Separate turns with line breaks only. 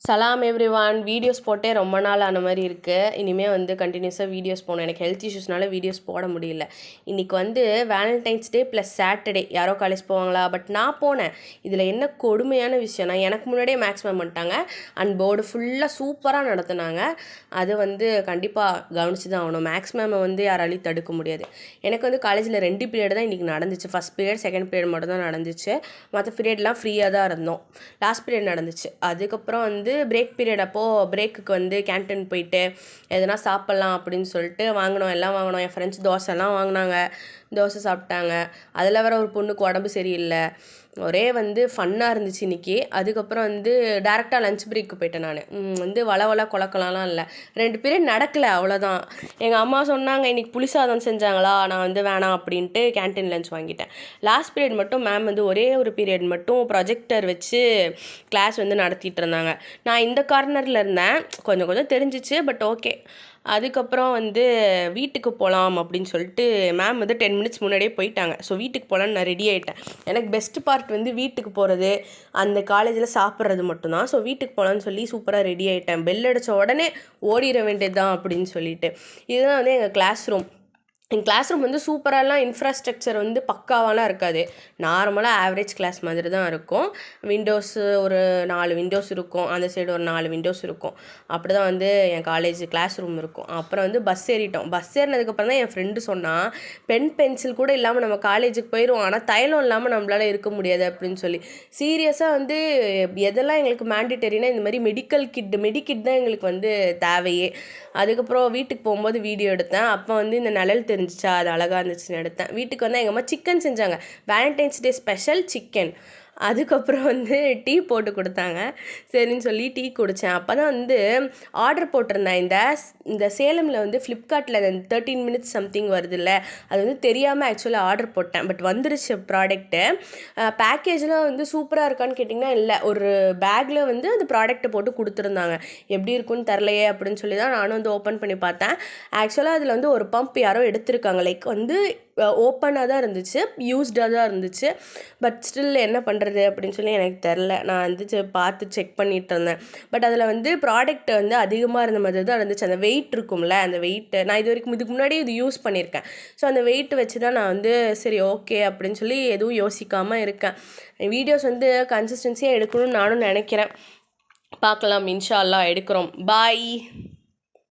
சலாம் everyone. Videos போட்டே ரொம்ப நாள் ஆன மாதிரி இருக்குது. இனிமேல் வந்து கண்டினியூஸாக வீடியோஸ் போகணும். எனக்கு ஹெல்த் இஷ்யூஸ்னால வீடியோஸ் போட முடியல. இன்றைக்கி வந்து வேலண்டைன்ஸ் டே ப்ளஸ் சாட்டர்டே. யாரோ காலேஜ் போவாங்களா? பட் நான் போனேன். இதில் என்ன கொடுமையான விஷயம்னா, எனக்கு முன்னாடியே மேக்ஸிமம் பண்ணிட்டாங்க. அண்ட் போர்டு ஃபுல்லாக சூப்பராக நடத்துனாங்க. அது வந்து கண்டிப்பாக கவனித்து தான் ஆகணும். மேக்ஸிமம் வந்து யாராலையும் தடுக்க முடியாது. எனக்கு வந்து காலேஜில் 2 பீரியட் தான் இன்றைக்கி நடந்துச்சு. ஃபஸ்ட் பீரியட், செகண்ட் பீரியட் மட்டும் தான் நடந்துச்சு. மற்ற பீரியட்லாம் ஃப்ரீயாக தான் இருந்தோம். லாஸ்ட் பீரியட் நடந்துச்சு. அதுக்கப்புறம் வந்து பிரேக் பீரியட் அப்போது பிரேக்குக்கு வந்து கேன்டீன் போயிட்டு எதனா சாப்பிட்லாம் அப்படின்னு சொல்லிட்டு எல்லாம் வாங்கினோம். என் ஃப்ரெண்ட்ஸ் தோசைலாம் வாங்கினாங்க. தோசை சாப்பிட்டாங்க. அதில் வேறு ஒரு பொண்ணுக்கு உடம்பு சரியில்லை. ஒரே வந்து ஃபன்னாக இருந்துச்சு இன்றைக்கி. அதுக்கப்புறம் வந்து டேரெக்டாக லஞ்ச் பிரேக்கு போயிட்டேன். நான் வந்து வள குழக்கலாம்லாம் இல்லை. 2 பீரியட் நடக்கலை, அவ்வளோதான். எங்கள் அம்மா சொன்னாங்க இன்றைக்கி புளி சாதம் செஞ்சாங்களா, நான் வந்து வேணாம் அப்படின்ட்டு கேன்டீன் லஞ்ச் வாங்கிட்டேன். லாஸ்ட் பீரியட் மட்டும் மேம் வந்து ஒரே ஒரு பீரியட் மட்டும் ப்ரொஜெக்டர் வச்சு கிளாஸ் வந்து நடத்திட்டு இருந்தாங்க. நான் இந்த கார்னரில் இருந்தேன். கொஞ்சம் தெரிஞ்சிச்சு, பட் ஓகே. அதுக்கப்புறம் வந்து வீட்டுக்கு போகலாம் அப்படின்னு சொல்லிட்டு மேம் வந்து 10 மினிட்ஸ் முன்னாடியே போயிட்டாங்க. ஸோ வீட்டுக்கு போகலான்னு நான் ரெடி ஆகிட்டேன். எனக்கு பெஸ்ட் பார்ட் வந்து வீட்டுக்கு போகிறது, அந்த காலேஜில் சாப்பிட்றது மட்டும்தான். ஸோ வீட்டுக்கு போகலான்னு சொல்லி சூப்பராக ரெடி ஆகிட்டேன். பெல் அடித்த உடனே ஓடிட வேண்டியது தான் அப்படின்னு சொல்லிட்டு. இதுதான் வந்து எங்கள் கிளாஸ் ரூம். எங்கள் கிளாஸ் ரூம் வந்து சூப்பராலாம் இன்ஃப்ராஸ்ட்ரக்சர் வந்து பக்காவாலாம் இருக்காது. நார்மலாக ஆவரேஜ் கிளாஸ் மாதிரி தான் இருக்கும். விண்டோஸு ஒரு 4 விண்டோஸ் இருக்கும். அந்த சைடு ஒரு 4 விண்டோஸ் இருக்கும். அப்படி தான் வந்து என் காலேஜ் கிளாஸ் ரூம் இருக்கும். அப்புறம் வந்து பஸ் ஏறிட்டோம். பஸ் ஏறினதுக்கப்புறம் தான் என் ஃப்ரெண்டு சொன்னான், பென் பென்சில் கூட இல்லாமல் நம்ம காலேஜுக்கு போயிடுவோம், ஆனால் தைலம் இல்லாமல் நம்மளால் இருக்க முடியாது அப்படின்னு சொல்லி. சீரியஸாக வந்து எதெல்லாம் எங்களுக்கு மேண்டிட்டரினா இந்த மாதிரி மெடிக்கிட் தான் எங்களுக்கு வந்து தேவையே. அதுக்கப்புறம் வீட்டுக்கு போகும்போது வீடியோ எடுத்தேன். அப்போ வந்து இந்த நிழல் தெரிஞ்சிச்சா, அது அழகாக இருந்துச்சுன்னு எடுத்தேன். வீட்டுக்கு வந்து எங்கள் அம்மா சிக்கன் செஞ்சாங்க. Valentine's day special chicken. அதுக்கப்புறம் வந்து டீ போட்டு கொடுத்தாங்க. சரின்னு சொல்லி டீ குடித்தேன். அப்போ தான் வந்து ஆர்டர் போட்டிருந்தேன். இந்த சேலமில் வந்து ஃப்ளிப்கார்ட்டில் 13 மினிட்ஸ் சம்திங் வருதுல்ல, அது வந்து தெரியாமல் ஆக்சுவலாக ஆர்டர் போட்டேன். பட் வந்துருச்சு ப்ராடக்ட்டு. பேக்கேஜெலாம் வந்து சூப்பராக இருக்கான்னு கேட்டிங்கன்னா இல்லை. ஒரு பேக்கில் வந்து அந்த ப்ராடக்ட்டை போட்டு கொடுத்துருந்தாங்க. எப்படி இருக்குன்னு தெரிலையே அப்படின்னு சொல்லி தான் நானும் வந்து ஓப்பன் பண்ணி பார்த்தேன். ஆக்சுவலாக அதில் வந்து ஒரு பம்ப் யாரோ எடுத்திருக்காங்க. லைக் வந்து ஓப்பனாக தான் இருந்துச்சு, யூஸ்டாக தான் இருந்துச்சு. பட் ஸ்டில் என்ன பண்ணுறது அப்படின்னு சொல்லி எனக்கு தெரில. நான் வந்து பார்த்து செக் பண்ணிகிட்டு இருந்தேன். பட் அதில் வந்து ப்ராடக்ட் வந்து அதிகமாக இருந்த மாதிரி தான் இருந்துச்சு. அந்த வெயிட் இருக்கும்ல, அந்த வெயிட்டு நான் இதுக்கு முன்னாடி இது யூஸ் பண்ணியிருக்கேன். ஸோ அந்த வெயிட் வச்சு தான் நான் வந்து சரி ஓகே அப்படின்னு சொல்லி எதுவும் யோசிக்காமல் இருக்கேன். வீடியோஸ் வந்து கன்சிஸ்டன்சியாக எடுக்கணும்னு நானும் நினைக்கிறேன். பார்க்கலாம், இன்ஷா அல்லாஹ் எடுக்கிறோம். பாய்.